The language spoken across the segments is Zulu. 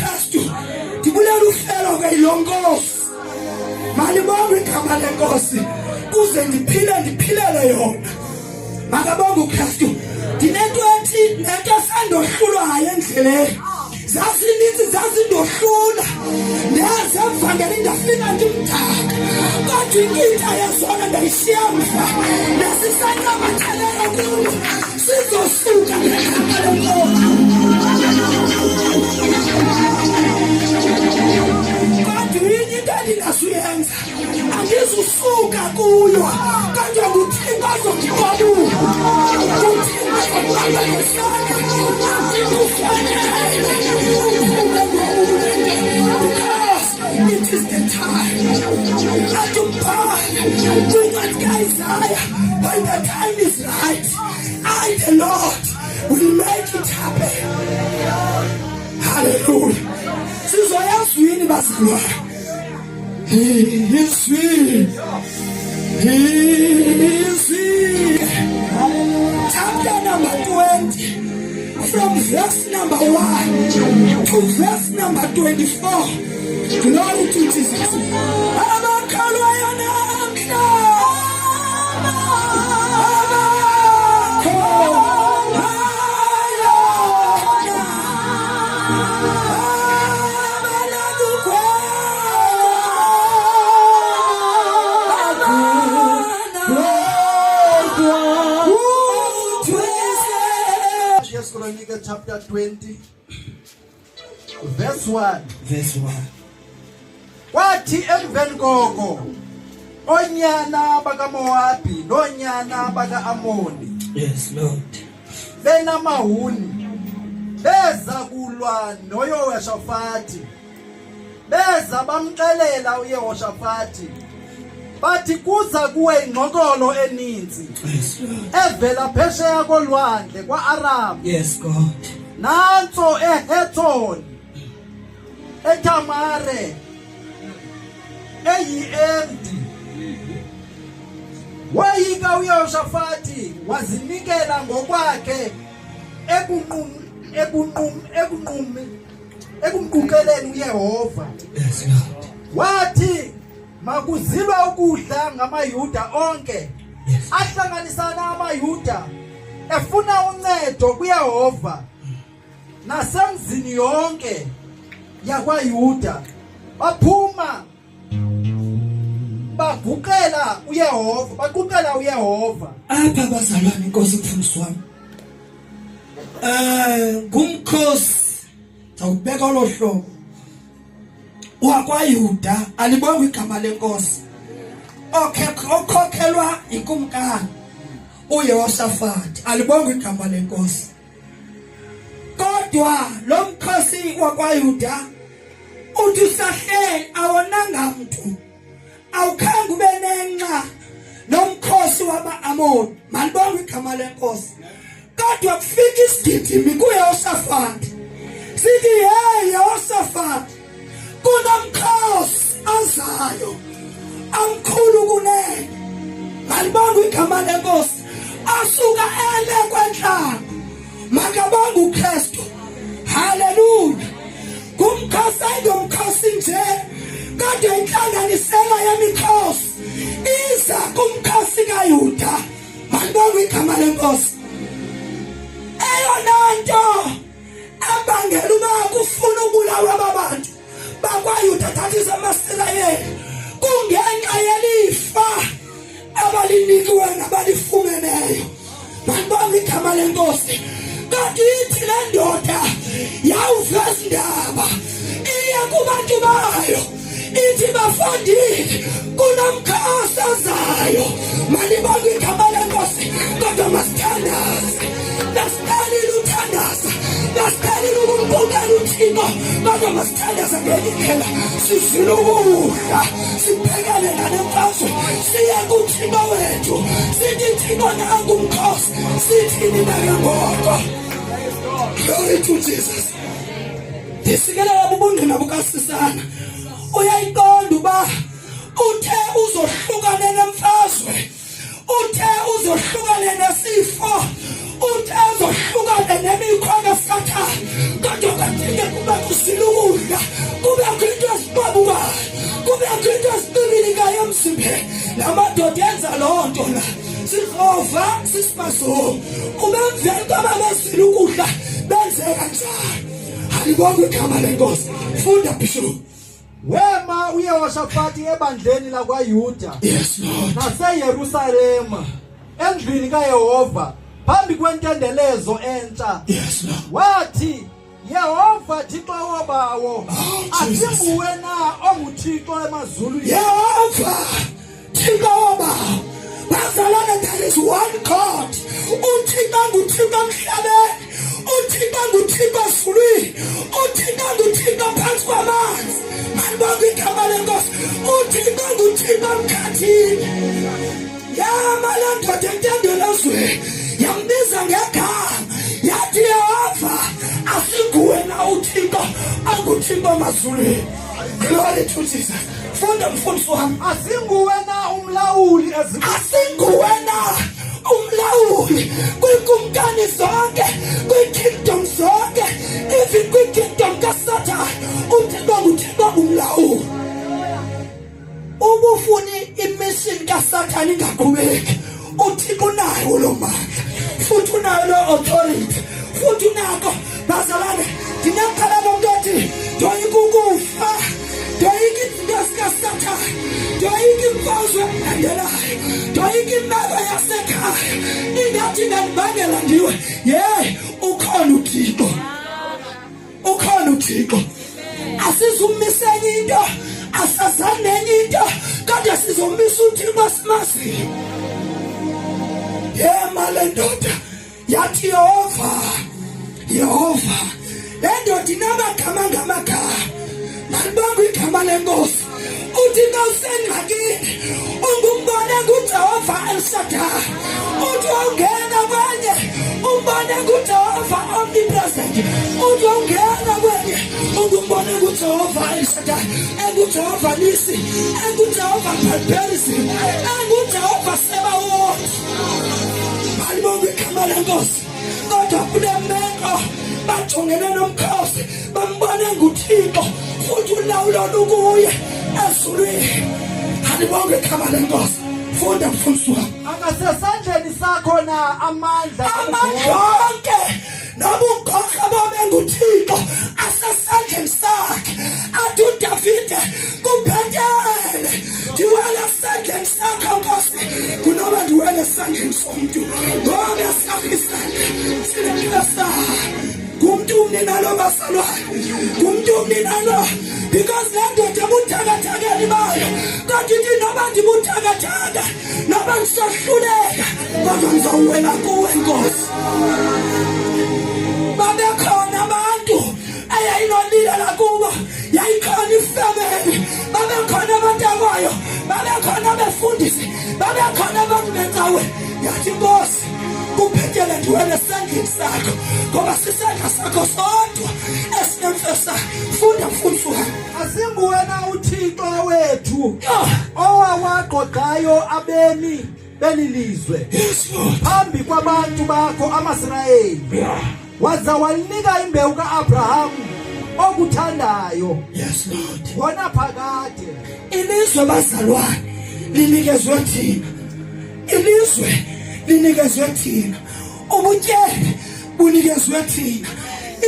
uKristu ndibulela uhlelo ke lonkosi malibonge igama lenkosi kuze ndiphilele yona makabonge uKristu dinento ethi nento sandohlulwayo endleleni zazininzi zazindohlula ndazavangela ndafika ndimdaka kodwa inkinta yezona ndayishiya mva nasisanyamathelela kuyo sizosuka ngegama lenkosi kodwa yini into endingasuyenza andizusuka kuyo kanti nguThixo azondiqabula It is the time to burn with that Isaiah. When the time is right, I, the Lord, will make it happen. Hallelujah. Sizoyazwini bazalwane. He is sweet. He is sweet. Chapter number 20. From verse number 1 to verse number 24. Glory to Jesus. Chapter 20 verse 1. Wathi emveni koko onyana bakaMowabi nonyana bakaAmoni, yes Lord, benamahuni beza kulwa noYehoshafati, beza bamxelela uYehoshafati bathi kuza kuwe ingxokolo eninzi evela phesheya kolwandle kwaAram. Yes God. Nanso eHethoni, eThamare, eyi-Endi. Wayika uYehoshafati wazinikela ngokwakhe ekunqukeleni uYehova. Yes Lord. Wathi makuzilwe ukudla ngamaYuda onke, ahlanganisana amaYuda efuna uncedo kuYehova nasemzini yonke yakwaYuda baphuma baguqela uYehova. Apha bazalwane inkosi mfundisi wami. Ngumkhosi zawubeka lo hlobo wakwaYuda, alibonge igama lenkosi okhokhelwa inkumkani uYehoshafati, alibonge igama lenkosi. Kodwa lo mkhosi wakwaYuda uthi usahleli awonanga mntu, awukhange ube nenxa nomkhosi wama-Amoni, malibonge igama lenkosi. Kodwa kufika isigidimi kuYehoshafati sithi hey Yehoshafati, kunomkhosi azayo amkhulu kunene, malibonge igama lenkosi, asuka ele kwenhlanga, makabonge uKristu. Hallelujah. Kumkhosi ayingomkhosi nje kodwa inhlanganisela yemikhosi iza kumkhosi kaYuda, malibonge igama lenkosi. Eyona nto abangela uba kufuna ukubulawa ababantu bakwaYuda thatha izamaSirayeli kungenxa yelifa abalinikiwe nabalifumeneyo, malibonge igama lenkosi. Kodwa ithi le ndoda yawuveza indaba iya kubantu bayo ithi bafondile kunomkhosi ozayo, malibonge igama lenkosi. Kodwa masithandaze, masicela ukuthandaza, masicela ukumbukela uThixo, kodwa masithandaze ngendlela sifuna ukudla siphekele nanemfazwe siye kuThixo wethu sithi Thixo nangu umkhosi sithini nangoko. Glory to Jesus. Ndisikelela ubungqina bukaSisana, uyayiqonda uba uthe uzohlukane nemfazwe, uthe uzohlukane nesifo, uthe uzohlukane nemikhwa kaSathane, kodwa kathike kuba kusilukudla ukudla, kubekho into esibabukayo, kubekho into esibilikayo emzimbeni. Lamadoda yenza loo nto la. Sizova sisibazo. Kube emveni kwababezile ukudla benze kanjani. Alibonge igama lenkosi. Funda Bishop. Wema uYehoshafati ebandleni lakwaYuda Yes Lord. naseYerusalema endlini kaYehova phambi kwentendelezo entsha. Yes Lord. Wathi Yehova Thixo wobawo, Jesus. asinguwe na onguThixo emazulwini? Yehova Thixo wobawo. Bazalwane, there is one God. UThixo nguThixo emhlabeni. UThixo nguThixo ezulwini. UThixo nguThixo phansi kwamanzi. Malibonke igama lenkosi. UThixo nguThixo emkhathini. Yama le ndoda entendelezweni yambiza ngegama yathi Yehova asinguwe na uThixo anguThixo emazulwini. Glory to Jesus. Funda mfundisi wami. Asinguwe na umlawuli Asinguwe na umlawuli kwikumkani zonke, kwikingdom zonke, even kwikingdom kaSathane. UThixo nguThixo umlawuli. Ubufuni imission kaSathane ingaqhubeki, uThixo unayo lo mandla, futhi unayo lo authority, futhi unako. Bazalwane, ndinakhala nomntu ndoyika ukufa, ndoyika izinto zikaSathane, ndoyika imfazwe elandelayo, ndoyika imeko yasekhaya ingathi ingandibangela ndiwe. Ukhona uThixo, ukhona uThixo. Asizumisa enye into, asazani nenye into, kodwa sizomisa uThixo simaziyo. Male ndoda yathi Yehova, Yehova. Le ndoda inamagama ngamagama. Malibonke igama lenkosi. UThixo usengxakini, ungumbone nguJehova El-Shaddai. Uthi ungena kwenye umbone nguJehova omnipresent. Uthi ungena kwenye ungumbone nguJehova El-Shaddai, enguJehova Nisi, enguJehova Perperisi, enguJehova Sebawoth. Malibonke igama lenkosi. Kodwa kule meko bajongene nomkhosi bambone nguThixo futhi ulawulo lukuye ezulwini. Alibonke igama lenkosi. Funda mfundisi wami. Akasesandleni sakho na amandla Amandla nobukhosi bobenguThixo asesandleni sakhe. Athi uDavide kuphethele ndiwele esandleni sakho Nkosi kunoba ndiwele esandleni somuntu, ngoba sakho isandla sinempesa. Kumntu umninalo basalwane, kumntu umninalo, because le ndoda ebuthakathakeni bayo kanti ithi noba ndibuthakathaka noba ndisahluleka kodwa ngizawuwela kuwe Nkosi. Babekhona abantu eyayinolilela kubo, yayikhona ifamily, babekhona abantakwayo, babekhona abefundisi, babekhona abantu becawe. Yathi Nkosi kuphethele ndiwele esandleni sakho ngoba sisandla sakho sodwa esinemfesa. Funda mfundisi wami. asinguwe na uThixo wethu owawaqoqayo abemi belilizwe Yes Lord. phambi kwabantu bakho amaSirayeli, waza walinika imbewu kaAbrahamu okuthandayo Yes Lord. wona phakade. Ilizwe bazalwane linikezwe thina, ilizwe linikezwe thina, ubutyele bunikezwe thina,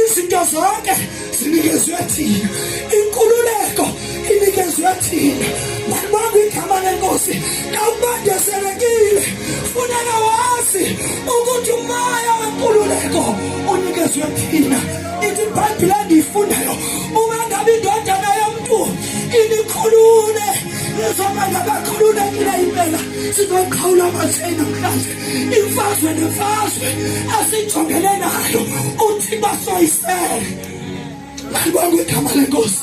izinto zonke zinikezwe thina, inkululeko inikezwe thina. Malibonke igama lenkosi. Nawubandezelekile funeka wazi ukuthi umoya wenkululeko unikezwe thina. Ithi iBhayibhile endiyifundayo, uma ngabe indodana yomntu inikhulule, nizoba ngabakhululekile impela. Sizoqhawula amatheni namhlanje. Imfazwe nemfazwe asijongene nayo uThixo soyisele. Malibonke igama lenkosi.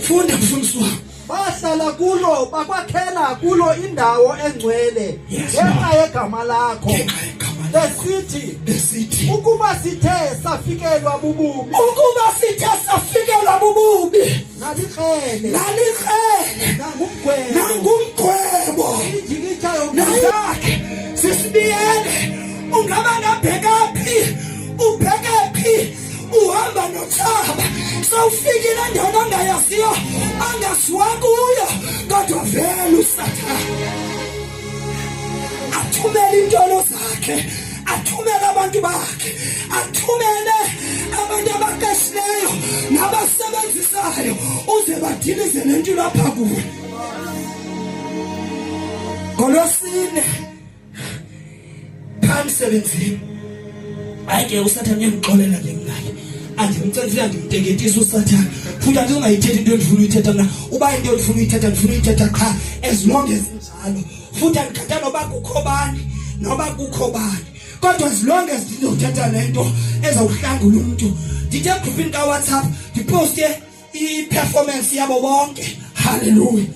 Funda mfundisi wami. Bahlala kulo, bakwakhela kulo indawo engcwele Yes, ngenxa yegama lakho, Ngenxa yegama lakho. besithi Besithi ukuba sithe safikelwa bububi ukuba sithe safikelwa bububi nalikrele nalikrele nangumgwebo nangumgwebo ijikitha yokuba nayakhe sisibiyele. Ungaba ngabheka phi, ubheke phi, uhamba noThaba, sawufikile endaweni inhliziyo angasiwa kuyo, kodwa vele uSathane athumele intolo zakhe, athumele abantu bakhe, athumele abantu abaqeshileyo nabasebenzisayo uze badilize lento lapha kuwe. Kolosine Psalm 17. Ayike uSathane uyangixolela nje ngakhe. Andimcela ngimteketisa uSathane. Futhi andingayithethi into endifuna uyithetha mina. Uba into endifuna uyithetha ndifuna uyithetha qha as long as njalo. Futhi andikhatha noba kukho bani noba kukho bani. Kodwa as long as ndizothetha lento ezawuhlangula umuntu. Ndithe groupini ka WhatsApp ndiposte i-performance yabo bonke. Hallelujah.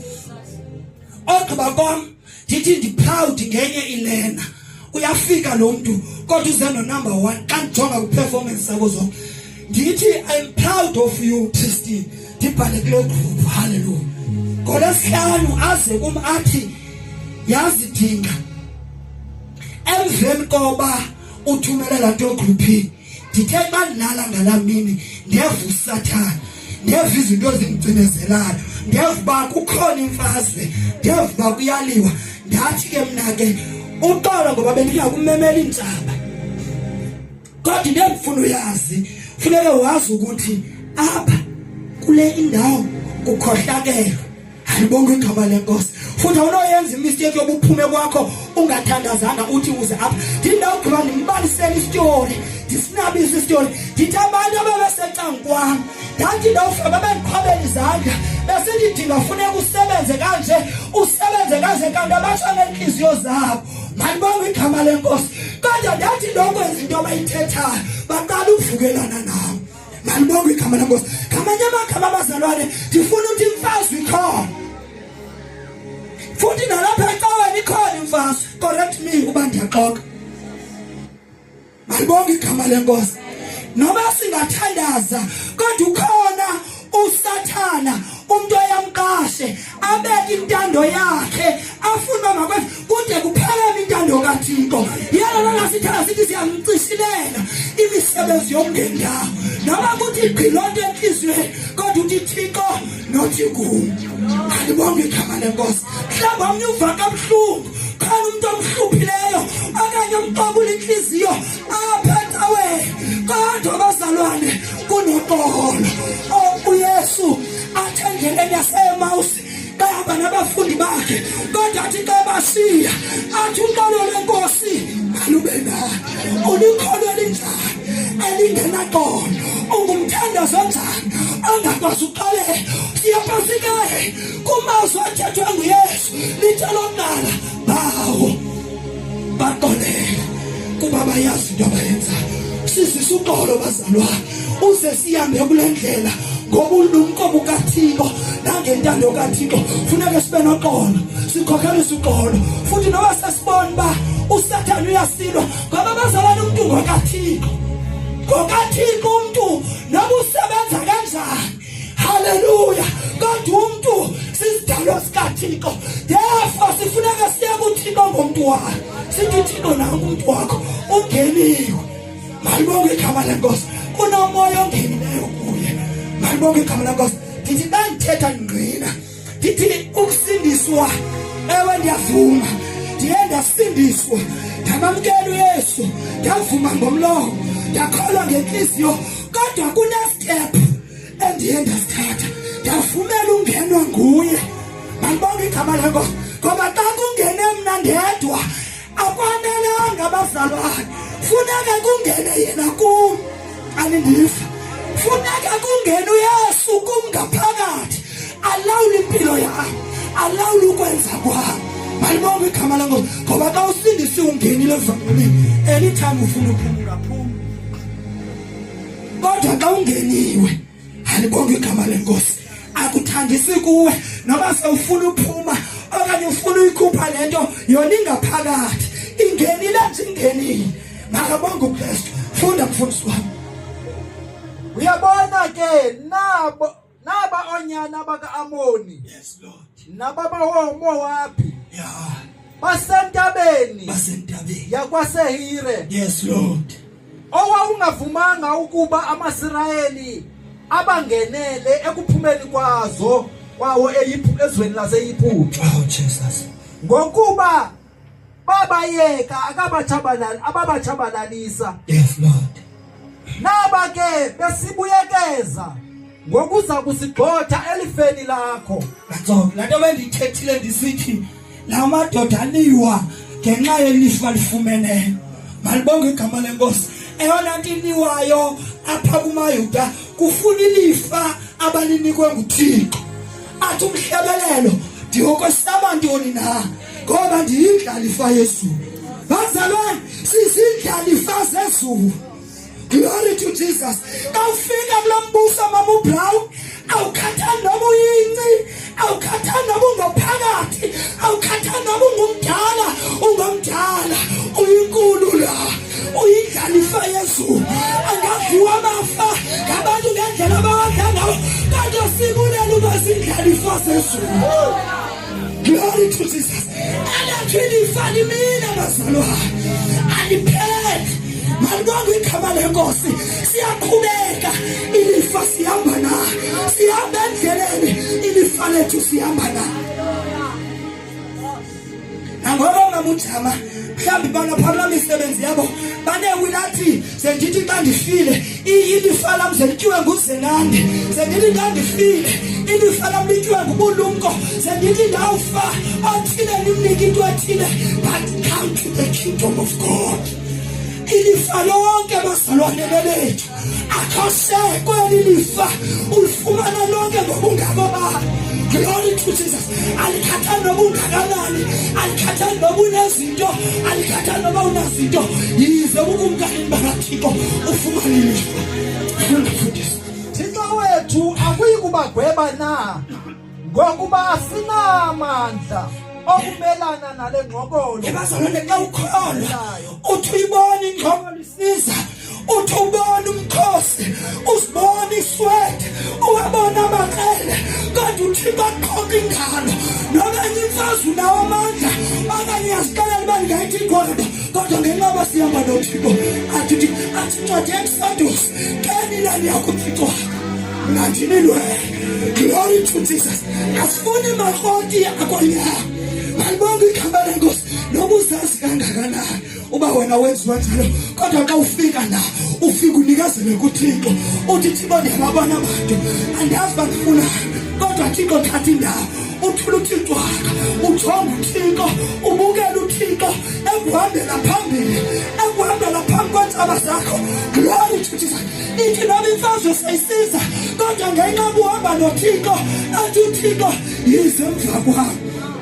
Ogqiba kwam ndithi ndi-proud ngenye iLena. Uyafika lo muntu kodwa uze no number 1 xa ndijonga ku-performance zabo zonke. Ndithi I'm proud of you Christine. Ndibhale kule group. Hallelujah. ngoLwesihlanu aze kum athi yazi dinga emveni koba uthumela la nto groupini ndithe xa ndilala ngalamini ndeva uSathane, ndeva izinto ezingcinezelayo, ndeva uba kukhona imfazwe, ndeva uba kuyaliwa. Ndathi ke mna ke uxolo ngoba bendiya kumemela intsaba, kodwa into endifuna uyazi funeke wazi ukuthi apha kule indawo kukhohlakelwa. Alibonge igama lenkosi. Futhi awunoyenza imistake yobuphume kwakho ungathandazanga uthi uze apha. Ndindawugqiba ndimbalisela isitori, ndisinabisa isitori. Ndithi abantu ababesecankwami ndathi ndawufika babendiqhwabela izandla besithi ndingafuna usebenze kanje, usebenze kanje kanti abasha ngenhliziyo zabo. Malibonge igama lenkosi. Kodwa ndathi ndokwenza into abayithethayo baqala ukuvukelana nami. Malibonge igama lenkosi. Ngamanye amagama abazalwane ndifuna ukuthi imfazwe ikhona. Futhi nalapha ecaweni ikhona imfazwe. Correct me uba ndiyaxoka. Malibonge igama lenkosi. Noma singathandaza kodwa ukhona uSathana umuntu oyamqashe abeke intando yakhe afuna makwenze kude kuphele intando kaThixo. Yena ngasithana sithi siyamcisilela imisebenzi yomngendawo. Noma kuthi iqhilonto enhlizweni kodwa uthi Thixo nothi kum. Alibonge igama lenkosi. Mhlawumbe omnye uva kabuhlungu khona umuntu omhluphileyo okanye umqabula inhliziyo aphetha wena. Kodwa bazalwane kunoxolo. uYesu athengeleni yaseMausi bahamba nabafundi bakhe kodwa athi xa bashiya athi uxolo lwenkosi alube naye. Ulikholo elinjani elingenaxolo, ungumthandazo onjani ongakwazi uxolela. Siyapasikaye kumazwi athethwe nguYesu lithi lokuqala bawo baxolela kuba bayazi into abayenzayo. Sizisa uxolo bazalwane uze sihambe kule ndlela ngobulumko bukaThixo nangentando kaThixo. Funeka sibe noxolo, sikhokhelise uxolo. Futhi noba sesibona uba uSathane uyasilwa ngoba bazalwane umuntu ngokaThixo. NgokaThixo umuntu noba usebenza kanjani. Hallelujah. Kodwa umuntu sizidalwa sikaThixo. Therefore sifuneka siye kuThixo ngomuntu wakhe. Sithi Thixo nangu umuntu wakho ungeniwe. Malibonge igama lenkosi. Kunomoya ongenileyo kuye. Malibonge igama lenkosi. Ndithi xa ndithetha ngqina ndithi ukusindiswa ewe ndiyavuma. Ndiye ndasindiswa ndamamkela uYesu, ndavuma ngomlomo, ndakholwa ngenhliziyo. Kodwa kunestep endiye ndasithatha ndavumela ungenwa nguye. Malibonge igama lenkosi. Ngoba xa kungene mna ndedwa akwanelanga abazalwane. Funeka kungene yena kum. Anindifa. Funeka kungene uYesu kum ngaphakathi. Alawule impilo yami, alawule ukwenza kwami. Malibonge igama lenkosi. Ngoba xa usindisiwe ungenile evangeli anytime ufuna uphuma ungaphuma. Kodwa xa ungeniwe alibonge igama lenkosi. Akuthandisi kuwe noba sewufuna uphuma okanye ufuna uyikhupha lento yona ingaphakathi. Ingenile nje ingenile. Makabonge uKristu. Funda mfundisi wami. Uyabona ke naba onyana bakaAmoni. Yes Lord. Nababa Mowabi. Yeah. Basentabeni yakwasehire. Yes Lord. Owawungavumanga ukuba amaSirayeli abangenele ekuphumeni kwawo ezweni laseYiphupha. Oh Jesus. Ngokuba babayeka ababatshabalalisa. Yes Lord. Naba ke besibuyekeza ngokuza kusigxotha elifeni lakho. That's all. Lanto bendithethile ndisithi la madoda aniwa ngenxa yelifa lifumeneyo. Malibonge igama lenkosi. Eyona nto iniwayo apha kumaYuda kufuna ilifa abalinikwe nguThixo. Athi umhlebelelo ndiyokwesaba ntoni na ngoba ndiyindlalifa yezulu. Bazalwane sizindlalifa zezulu. Glory to Jesus. Awufika kulombuso mama uBrown, awukhathani noma uyinci, awukhathani noma ungaphakathi, awukhathani noma ungumdala, ungomdala, uyinkulu la, uyindlalifa yezulu. Angadliwa amafa ngabantu ngendlela abawadla ngawo, kanti sikulela uba zindlalifa zezulu. Glory to Jesus. Alathini fani mina bazalwane. Aliphele. Malibonge igama lenkosi. Siyaqhubeka ilifa sihamba nayo. Sihamba endleleni ilifa lethu sihamba nayo. Nangoba ungamujama mhlawumbe bangaphakula imisebenzi yabo banewinathi sendithi xa ndifile ilifa lam zelityiwe nguZenandi, sendithi xa ndifile ilifa lam lityiwe ngubulumko, sendithi ndawufa othile nimnike into ethile, but come to the kingdom of God. Ilifa lonke bazalwane bethu akhosekwe ilifa ulifumana lonke ngobungabo bakho. Glory to Jesus. Alikhathani noma ungakanani, alikhathani noma unezinto, alikhathani noma unazinto, yize ukumkani bakaThixo ufumane ilifa. Thixo wethu akuyi kubagweba na ngokuba sinamandla okumelana nale ngqokolo. Ebazalwane xa ukholwa uthi uyibona ingqokolo isiza, uthi ubona umkhosi, uzibona iswede, uwabona amaqele, kanti uThixo aqoqa ingalo. Noma imfazwe unawo amandla okanye uyazixelela uba ndingayithi inkondo, kodwa ngenxa yoba sihamba noThixo athi ncwadi ye-Exodus kenila liyakuThixo ngandinilwe. Glory to Jesus. Asifuni makroti akonyaka. Malibonge igama lenkosi. Noma uzazi kangakanani uba wena wenziwa njalo, kodwa xa ufika na ufika unikezele kuThixo uthi Thixo ndiyababona abantu andazi bangifuna, kodwa Thixo thatha indawo. Uthula uThixo wakho, uthomba uThixo, ubukela uThixo ekuhambela phambili, ekuhambela phambi kwentsaba zakho. Glory to Jesus. Ithi noma imfazwe seyisiza, kodwa ngenxa yokuhamba noThixo athi uThixo yize emva kwami.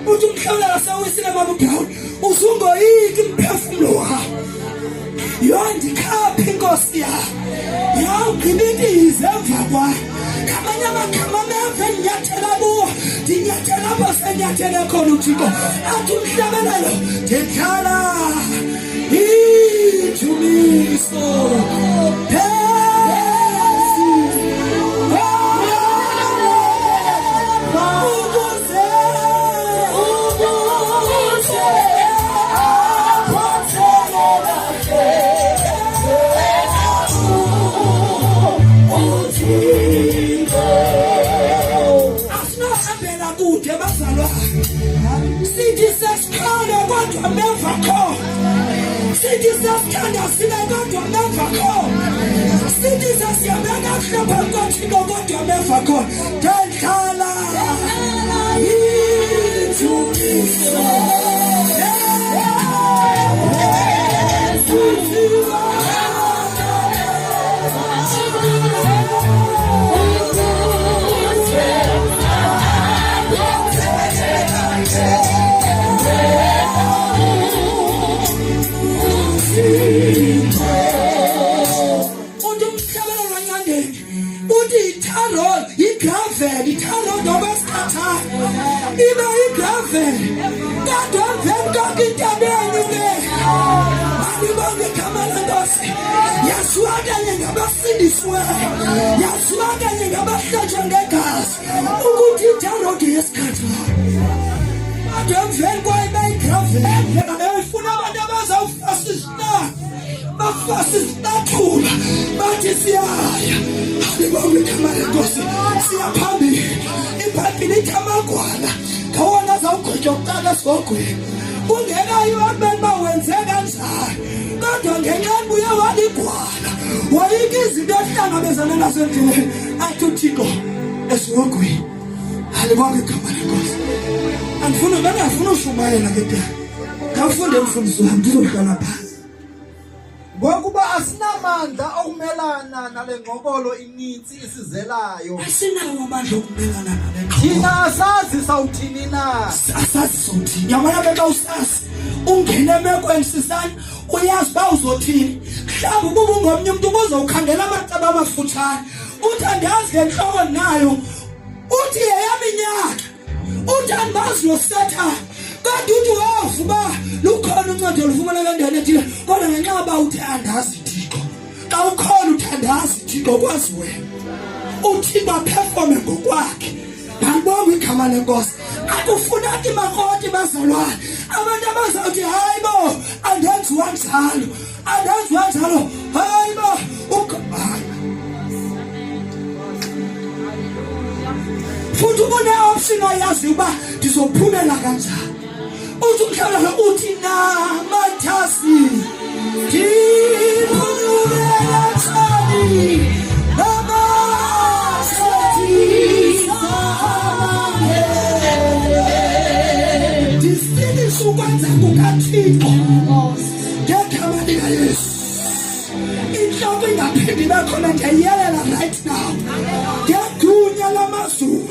Uthi umhlawulela sewisile mama uBrown, uzungoyiki umphefumulo wakho. Yondikhapha inkosi yakho, yawugqibithi yize emva kwami. Ngamanye amagama ameve ndinyathela kuwo, ndinyathela apho senyathele khona uThixo. Athi umhlabelelo ndidlala ijumiso sithi sesikhona kodwa meva khona, sithi sesithanda sine kodwa meva khona, sithi sesiyabeka kahle phambi koThixo kodwa meva khona. Ndidlala ijumiso yaswakanye ngabahlatshwa ngegazi ukuthi ijarodi yesikhathi ade emveni kwayo bayigravele befuna abantu abazawufasa izinto bafasa izitathula bathi siyaya. Halleluya. igama lenkosi siyaphambili. iBhayibheli ithi amagwala ngawona azawugqitya kuqala esogwini. Kungekayo abantu bawenze kanjani, kodwa ngenxa ubuye waligwala wayika izinto ehlangabezana nazo endleleni athi uThixo esogwini. Alibonge igama lenkosi. Angifuna ushumayela ke dala. Ngawufunde umfundisi wami ndizohlala phansi. Ngokuba asinamandla okumelana nale ngqokolo ininzi isizelayo. Asinawo amandla okumelana nale ngqokolo. Thina asazi sawuthini na. Asazi sothini. Yabona beka usazi. Ungene emekweni sisani uyazi ba uzothini. Mhlawumbe kuba ungomnye umuntu uzowukhangela amacebo amafutshane. Uthi andazi lenhloko nayo. Uthi yeyaminyaka. Uthi andazi loSathane. Kanti uthi wavuba lukhona uncedo olufumana kanjani ethile kodwa ngenxa yoba uthi andazi Thixo. Xa ukhona uthandazi Thixo kwazi wena. Uthixo aperforme ngokwakhe. Ngibonga igama lenkosi. Akufuneki makoti bazalwane. Abantu abazawuthi hayi bo andenziwa njalo. Andenziwa njalo. Hayi bo futhi une-option oyazi uba ndizophumela kanjani. Uthi umhlabela uthi namathasi ndiphumela njani namathasi ndisinisa ukwenza kukaThixo ngegama likaYesu. Inhloko ingaphindi ibe khona ndiyayelela right now ngegunya lamazulu.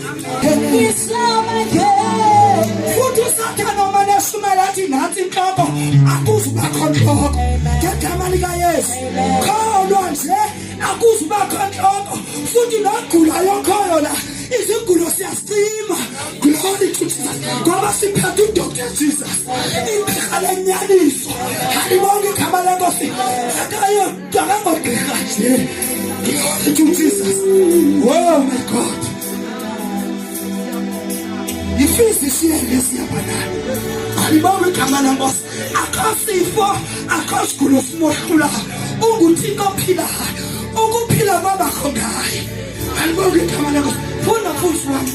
Futhi uSathane uma nesumela athi nathi inhloko akuzubakho nhloko ngegama likaYesu. Kholwa nje akuzubakho nhloko. Futhi nogulayo okhoyo la izigulo siyasicima. Glory to Jesus. Ngoba siphethe uDr Jesus. Igqirha lenyaniso. Alibonge igama lenkosi. Akangogqirha nje. Glory to Jesus. Oh my God. Ifizisiye lesiyabana. Alibonge igama lenkosi. Akasifo, akasigulo simohlula. UnguThixo ophilayo. Ukuphila kwabakho ngaye. Alibonge igama lenkosi. Funda mfundisi wami.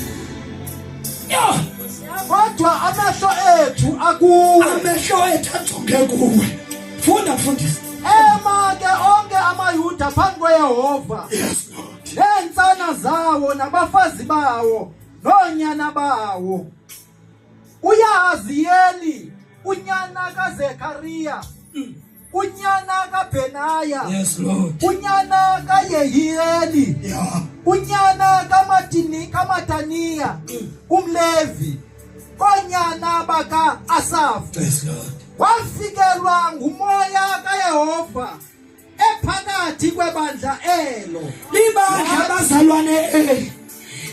Kodwa amehlo ethu akuwe. Amehlo ethu ajonge kuwe. Funda mfundisi. Ema-ke onke amaYuda phambi kweYehova. Yes Lord. Neentsana zawo nabafazi bawo noonyana bawo. uYahaziyeli unyana kaZekhariya, unyana kaBhenaya, Yes Lord. unyana kaYehiyeli, Yeah. unyana kaMathaniya umLevi, konyana baka-Asafu. Yes Lord. Wafikelwa ngumoya kaYehova ephakathi kwebandla elo. Libandla bazalwane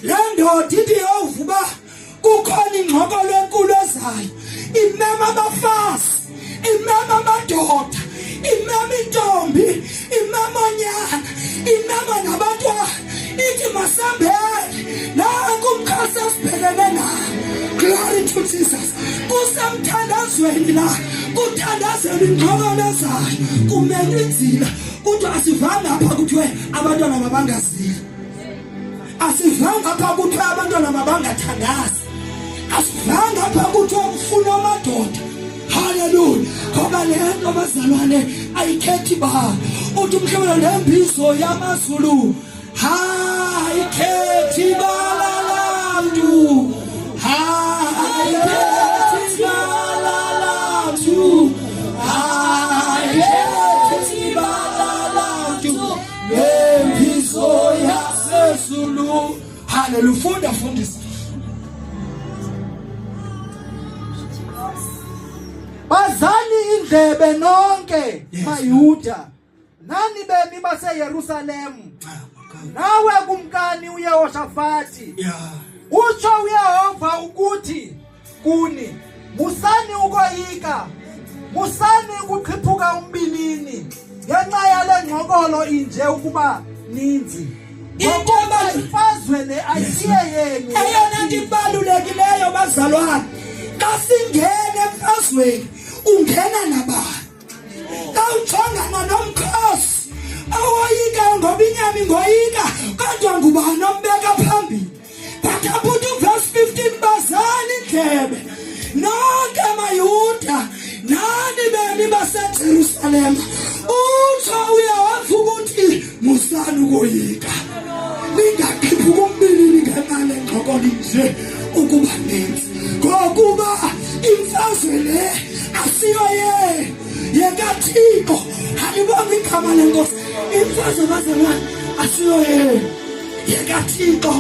le ndoda ithi yovuba kukhona ingqokolo enkulu ezayo. Imema abafazi, imema amadoda, imema intombi, imema onyana, imema nabantwana. Ithi masambele nanku umkhosi esibhekene naye. Glory to Jesus. Kusemthandazweni la kuthandazela ingqokolo ezayo. Kumenywa inzila. Kodwa asivanga apha kuthiwe abantwana mabangazili. Asivanga apha kuthiwe abantwana mabangathandazi. Asivanga apha kuthiwe kufuna amadoda. Hallelujah. Ngoba le nto bazalwane ayikhethi ba. Uthi umhlabelo lembizo yamaZulu. Ayikhethi bala lamntu. Ayikhethi bala lamntu. Ayikhethi bala lamntu. Lembizo yaseZulu. Hallelujah. Funda fundisa. Bazali indlebe nonke maYuda nani bemi baseYerusalemu. Nawe kumkani uYehoshafati. Yeah. Utsho uYehova ukuthi kuni, musani ukoyika, musani ukuqhiphuka umbilini ngenxa yale ngqokolo inje ukuba ninzi. Ngoba imfazwe le ayisiye yenu. Eyona nto ibalulekileyo bazalwane, xa singena emfazweni ungena nabani? Xa ujongana nomkhosi awoyika ngoba inyama ingoyika kodwa ngubani ombeka phambili. But about verse 15 bazali indlebe nonke amayuda nani beni baseJerusalem uthi uyawava ukuthi musani ukoyika ningakhiphi kumbili ngenxa lengxokolo nje ukuba nenzi ngokuba imfazwe le asiyo yekaThixo. Alibonga igama lenkosi. Imfazwe bazalwane asiyo yekaThixo.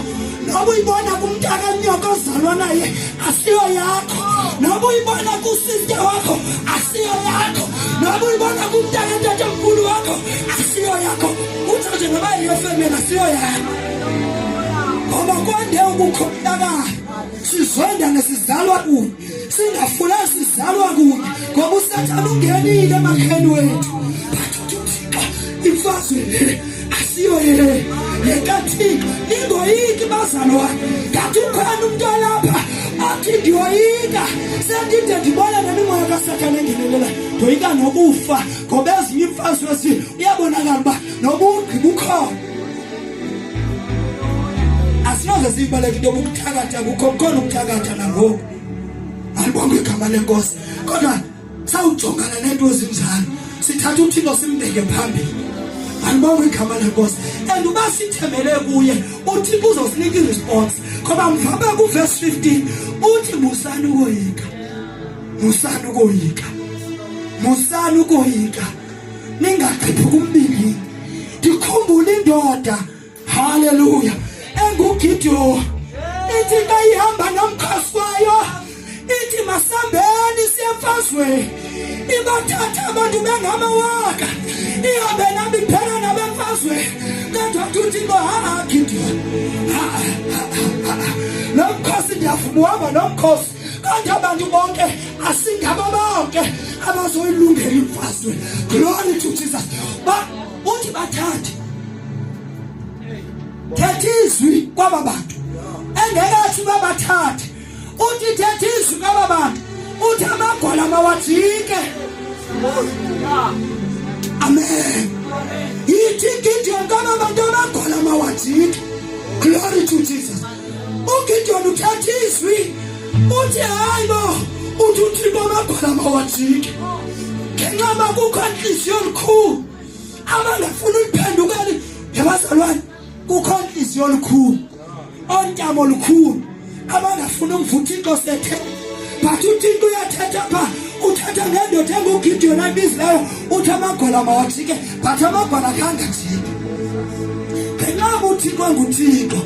Noba uyibona kumntaka nyoko ozalwa naye asiyo yakho. Noba uyibona kusiste wakho asiyo yakho. Noba uyibona kumntaka tatomkhulu wakho asiyo yakho. Uthi nje ngoba yefemeli asiyo yakho. Ngoba kwande ukukhohlakala sizonda nesizalwa kunye singafuna sizalwa kunye ngoba usathana ungenile emakheni wethu. Bathi uThixo imfazwe le asiyo yekaThixo. Ningoyiki bazalwane. Ngathi ukhona umuntu lapha athi ndiyoyika sendide ndibona nemimoya kaSathane engenelela ndoyika nokufa ngoba ezinye imfazwe uyabonakala uba nobugqi bukhona. Asinoze sibaleke into yokuthakatha kukho khona ukuthakatha nangoku. Alibonga igama lenkosi. Kodwa sawujongana nento ezinjalo sithatha uThixo simbeke phambili. Alibonga igama lenkosi. And uba sithemele kuye uThixo uzosinika iresponse. Ngoba mvabe ku verse 15 uthi musani ukoyika. Musani ukoyika. Musani ukoyika. Ningakhiphi kumbili. Ndikhumbula indoda. Hallelujah. EnguGideon ithi kayihamba nomkhosi wayo ithi masambeni siyemfazweni ibathatha abantu bengamawaka ihambe nami phela nabemfazweni kodwa uthi ngoha Gideon nomkhosi ndiyavuma uhamba nomkhosi kodwa abantu bonke asingabo bonke abazoyilungela imfazwe. Glory to Jesus. Uthi bathathe thethizwi kwaba bantu engekathi babathathe. Uthi thethizwi kwaba bantu uthi amagwala mawajike. Amen. Yithi Gideon kwaba bantu amagwala mawajike. Glory to Jesus. uGideon uthethizwi uthi hayibo uthi uThixo amagwala mawajike. Ngenxa kukho inhliziyo olukhulu abangafuna ukuphendukela yabazalwane. Kukho inhliziyo olukhulu ontamo olukhulu abangafuna umvutha uThixo sethe. But uThixo uyathetha pha uthatha ngendoda enguGideon abizileyo uthi amagwala mawajike but amagwala kangajike. Ngenxa uThixo enguThixo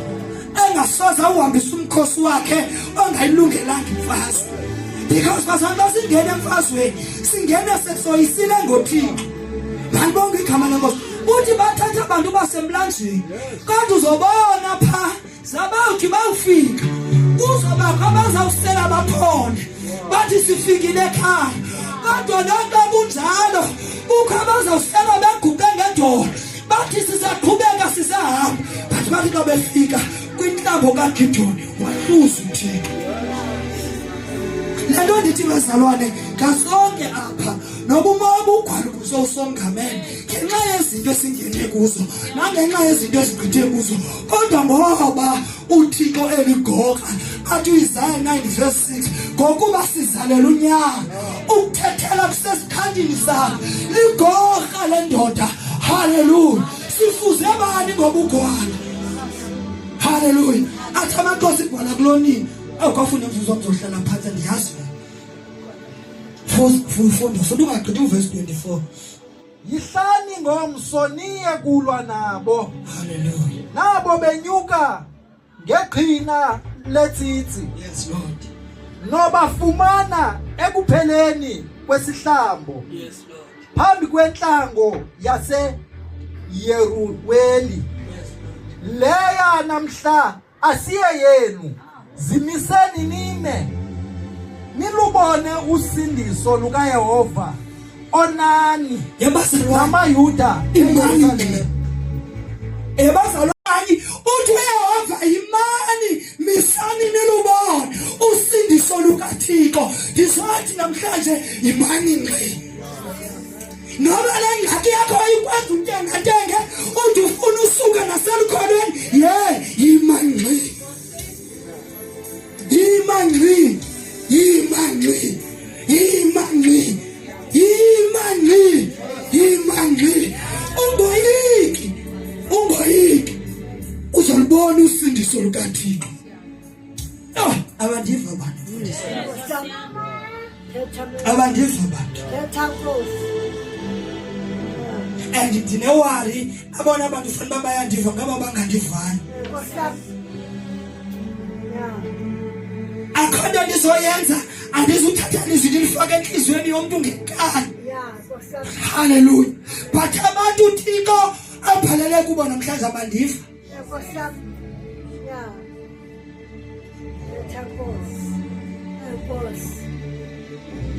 engasoze uhambisa umkhosi wakhe ongayilungelanga imfazwe. Because basanda singena emfazweni singena sesoyisile ngoThixo. Balibonga igama lenkosi. Uthi bathatha abantu basemlanjeni kodwa uzobona pha zabawuthi bawufika uzobakho abazawusela baphone bathi sifikile ekhaya kodwa lonke kunjalo kukho abazawusela beguqe ngedolo bathi sizaqhubeka sisahamba. Bathi xa befika kwintambo kaGideon wahluza uThixo. Lento ndithi bazalwane kasonke apha nobumo obugcwala kuso usongamene ngenxa yezinto esingene kuzo nangenxa yezinto ezigqithe kuzo kodwa ngoba uThixo eligoqa athi Isaiah 9 verse 6 ngokuba sizalela unyana ukuthethela kusesikhandini sakhe ligoqa lendoda. Hallelujah. Sifuze bani ngobugwala. Hallelujah. Athi amankosi igwala kulonini awukafuna umzuzu omzohlala phansi ndiyazi. Fundo sodungaqedwe verse 24. Yihlani ngomso niye kulwa nabo. Hallelujah. Nabo benyuka ngeqhina letsitsi. Yes Lord. Nobafumana ekupheleni kwesihlambo. Yes Lord. Phambi kwenhlango yase Yeruweli. Leya namhla asiye yenu. Zimiseni nime nilubone usindiso lukaYehova onani namayuda eYerusalem. Ebazalwane uthi uYehova imani misani nilubone usindiso lukaThixo. Ndizothi namhlanje imani ngqi. Noba le ngxaki yakho ayikwazi untenge uthi ufuna usuka naselukholweni yimangxi. Ungoyiki uzolibona usindiso lukaThixo. Abandiva abantu. And ndinewari abona abantu fanele bayandiva ngaba bangandivani. Akho nto ndizoyenza, andizuthatha izinto ndifake enhliziyweni yomuntu ngenkani. Hallelujah. But abantu uThixo abhalele kubo namhlanje abandiva.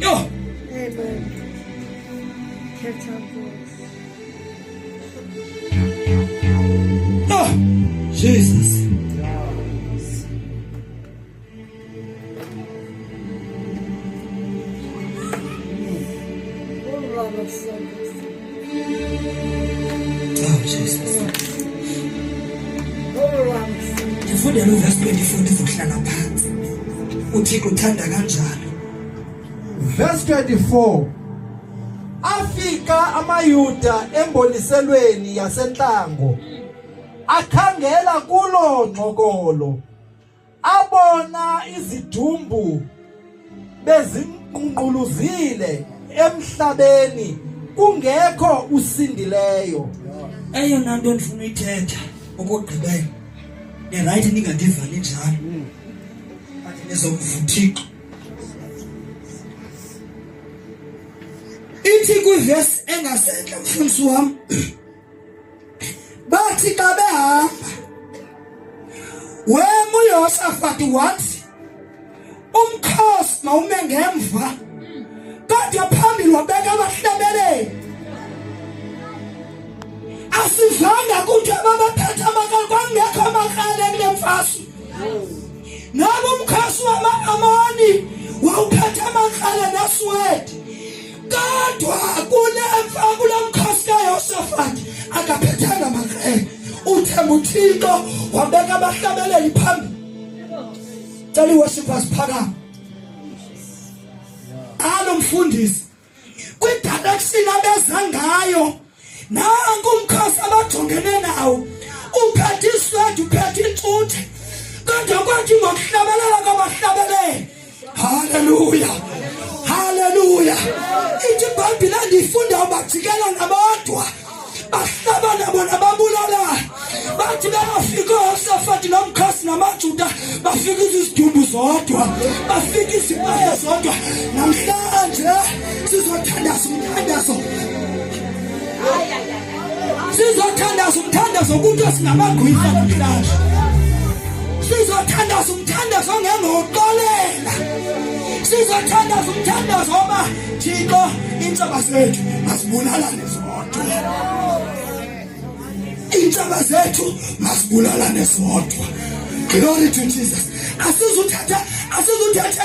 Yo. Amen. Oh, Jesus. Oh, Jesus. Ndifundele uverse 24 ndizohlala phansi. uThixo uthanda kanjani. Verse 24. Afika amayuda emboniselweni yasentlango, akhangela kulo ngqokolo, abona izidumbu bezinqunquluzile emhlabeni, kungekho usindileyo. Eyona nto ndifuna uyithetha okugqibela, right ningadivani njalo, but nizomva uThixo. Ithi kwiverse engasentla mfundisi wami, bathi xa behamba wema uYehoshafati wathi umkhosi mawume ngemva, kodwa phambili wabeka abahlabeleli. Asivanga kuthi ababaphethe amakhala kwangekho amakhala kule mfaso. Nabo umkhosi wama-Amoni wawuphethe amakhala naswedi, kodwa kule mkhosi kaYehoshafati akaphethanga amakhala. Uthemba uThixo wabeka abahlabeleli phambili. Cela i-worshipers phakama. Alo mfundisi kwi-direction abeza ngayo, nangu umkhosi abajongene nawo, uphethe iswedi, uphethe intuthe, kodwa kwathi ngokuhlabelela kwabahlabeleli. Hallelujah, hallelujah. Ithi iBhayibhile ndiyifunda ubajikela nabodwa bahlabana bona babulala. Bathi bengafika uYehoshafati nomkhosi namaJuda, bafika izidumbu zodwa, bafika izibaya zodwa. Namhlanje sizothandaza umthandazo. Sizothandaza umthandazo kuthi singamagwisa namhlanje. Sizothandaza umthandazo ngengoxolela. Sizothandaza umthandazo oba Thixo intsaba zethu masibulalane zodwa. Intsaba zethu masibulalane zodwa. Glory to Jesus. Asizuthatha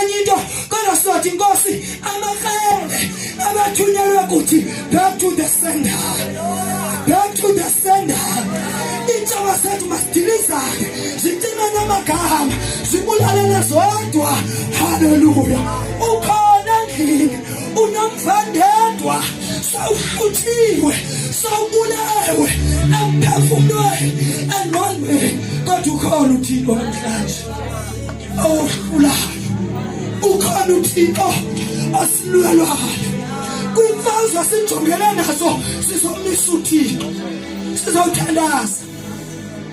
enye into, kodwa sizothi Nkosi amakrele abathunyelwe kuthi back to the sender. Back to the sender. Intsaba zethu masidilizane, zicime namagama, zibulalane zodwa. Hallelujah. Ukhona endlini unomvandedwa, sawuhluthiwe, sawubulewe, emphefumulweni, engqondweni, kodwa ukhona uThixo namhlanje ohlulayo. Ukhona uThixo osilwelayo. Kwimfazwe sijongene nazo sizomisa uThixo. Sizothandaza,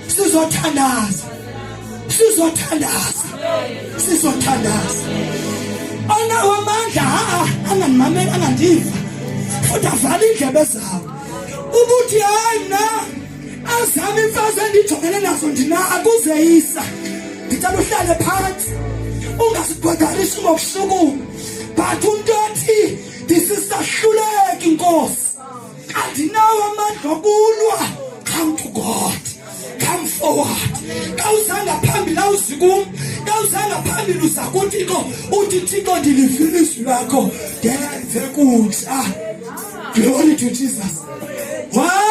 sizothandaza, sizothandaza, sizothandaza. Onawo amandla anganimamela, angandiva, futhi avala indlebe zawo ukuthi hayi mna azame imfazwe endijongene nazo ndinakuzeyisa. Ngicela uhlale phansi, ungasibhadarisi ngokusukuma, but umntu athi ndisisahluleka inkosi, andinawo amandla okulwa. Come to God, come forward. Kawuzanga phambili awuzikum, kawuzanga phambili uzakuThixo, uthi Thixo ndilivile izwi lakho ndenze kutsha. Glory to Jesus. Why?